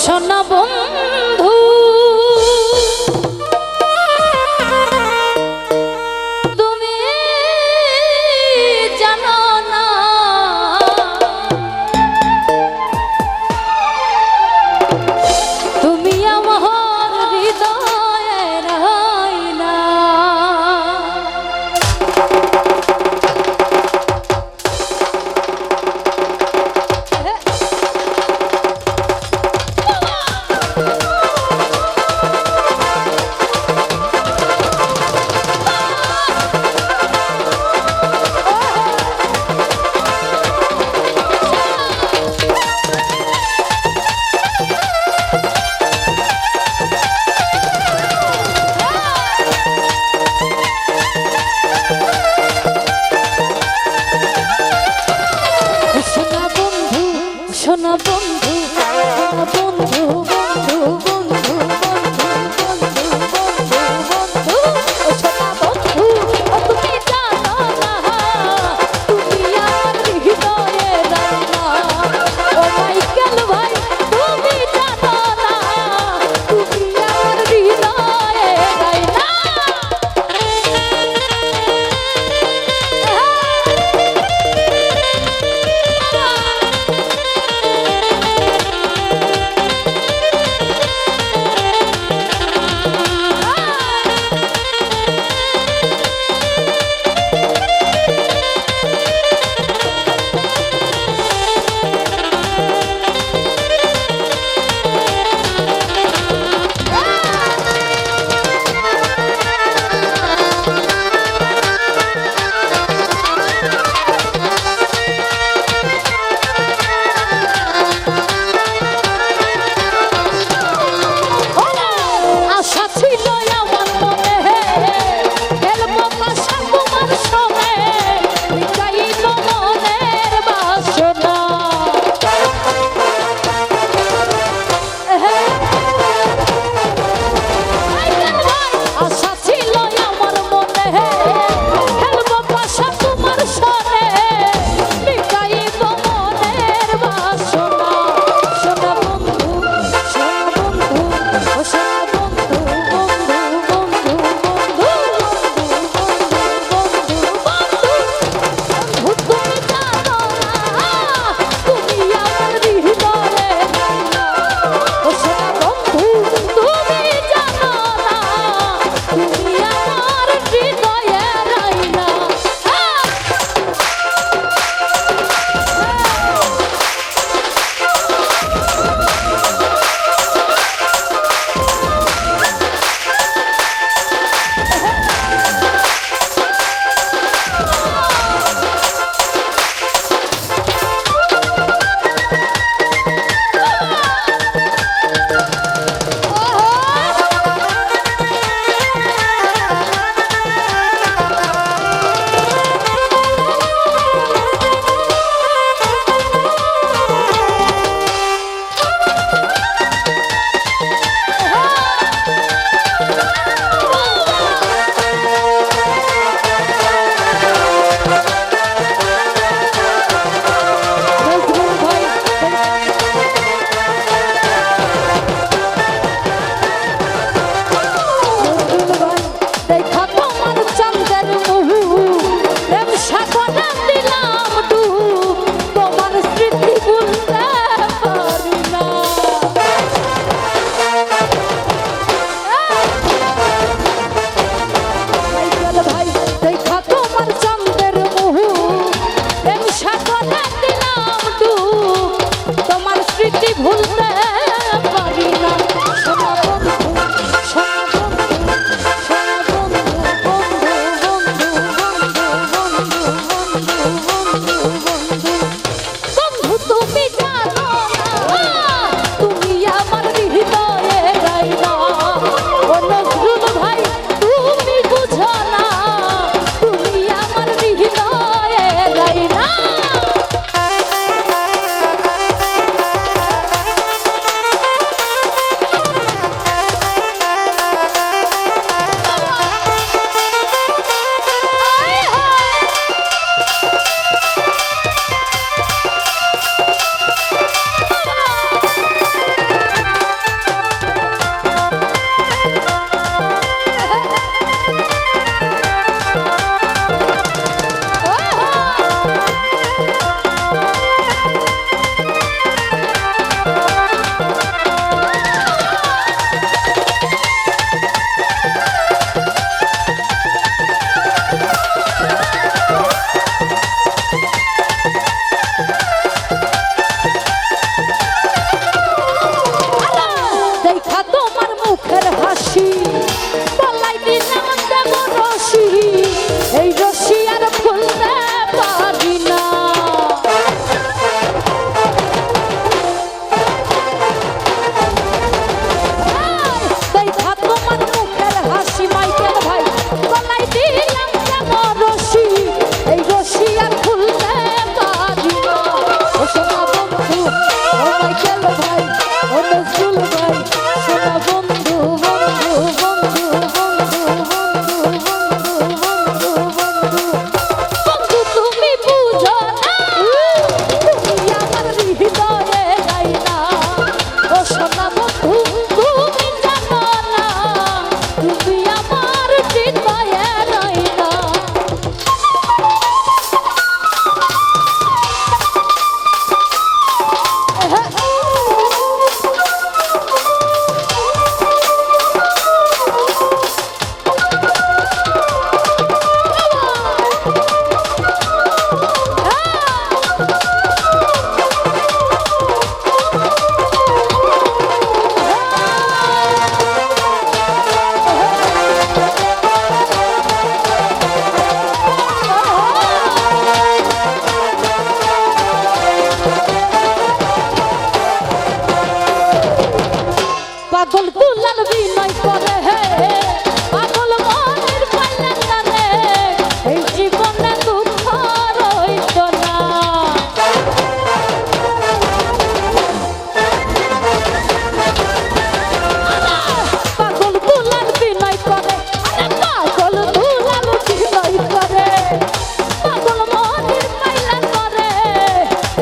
সোনা বন্ধু তুমি জানো না তুমি আমার হৃদয়ের আয়না সোনা বন্ধু বন্ধু বন্ধু বন্ধু বন্ধু বন্ধু বন্ধু সোনা বন্ধু তুমি জানো না তুমি আমার হৃদয়ের রান্না ও মাইকেল ভাই তুমি জানো না তুমি আমার হৃদয়ের রান্না রশি বলাই দিলাম দেব রশি এই রশি আর খুলতে পারি না তাই ভাত তোমার মুখের হাসি মাইকেল ভাই বলাই দিলাম দেব রশি এই রশি আর খুলতে পারি না ও সোনা বন্ধু ও মাইকেল ভাই ও নজরুল ভাই সোনা বন্ধু বন্ধু বন্ধু বন্ধু বন্ধু বন্ধু বন্ধু তুমি বুঝো না তুমি আমার হৃদয়ে যাই না ও সোনা বন্ধু তুমি জানো না তুমি আমার হৃদয়ে যাই না পাগল দুলাল বিনয় করে হে পাগল মনের পাইলেন না রে এই জীবনে দুঃখ রইত না পাগল দুলাল বিনয় করে পাগল দুলাল বিনয় করে পাগল মনের পাইলেন না রে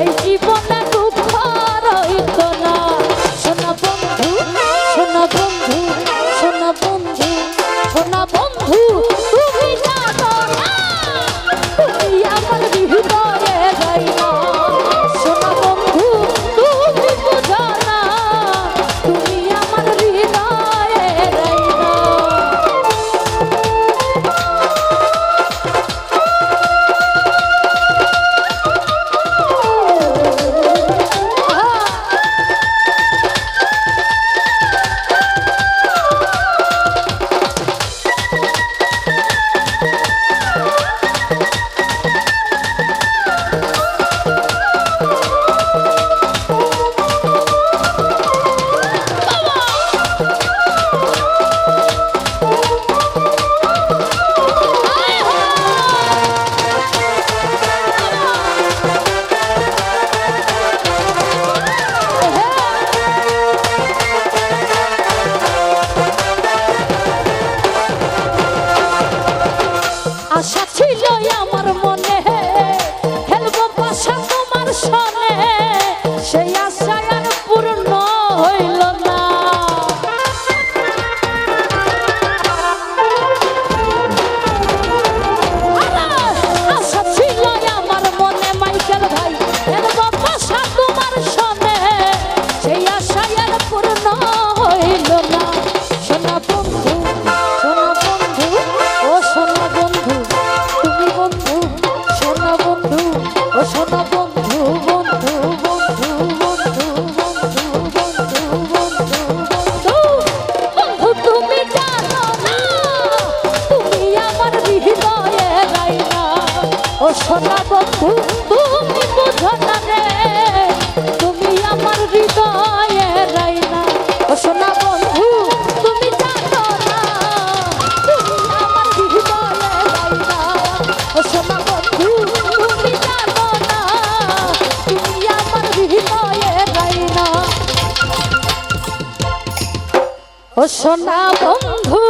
এই জীবনে দুঃখ রইত না সোনা বন্ধু সোনা বন্ধু সোনা বন্ধু সোনা বন্ধু তুমি জানো না তুমি আমার হৃদয়ে যাই না সোনা বন্ধু তুমি বুঝো না তুমি আমার হৃদয়ে যাই না আশা ছিল আমার মনে খেলবো পাশা তোমার সনে সেই আশা আর পূর্ণ হইল না আশা ছিল আমার মনে মাইকেল ভাই খেলবো পাশা তোমার সনে সেই আশা আর পূর্ণ হইল না সোনা বন্ধু সোনা বন্ধু ও সোনা বন্ধু তুমি বন্ধু সোনা বন্ধু ও সোনা বন্ধু বন্ধু বন্ধু বন্ধু বন্ধু বন্ধু বন্ধু বন্ধু বন্ধু তুমি জানো না তুমি আমার হৃদয়ে যাই না ও সোনা বন্ধু তুমি বুঝো না রে তুমি আমার হৃদয়ে যাই না ও সোনা বন্ধু তুমি জানো না তুমি আমার হৃদয়ে যাই না ও সোনা বন্ধু তুমি জানো না তুমি আমার হৃদয়ে যাই না ও সোনা বন্ধু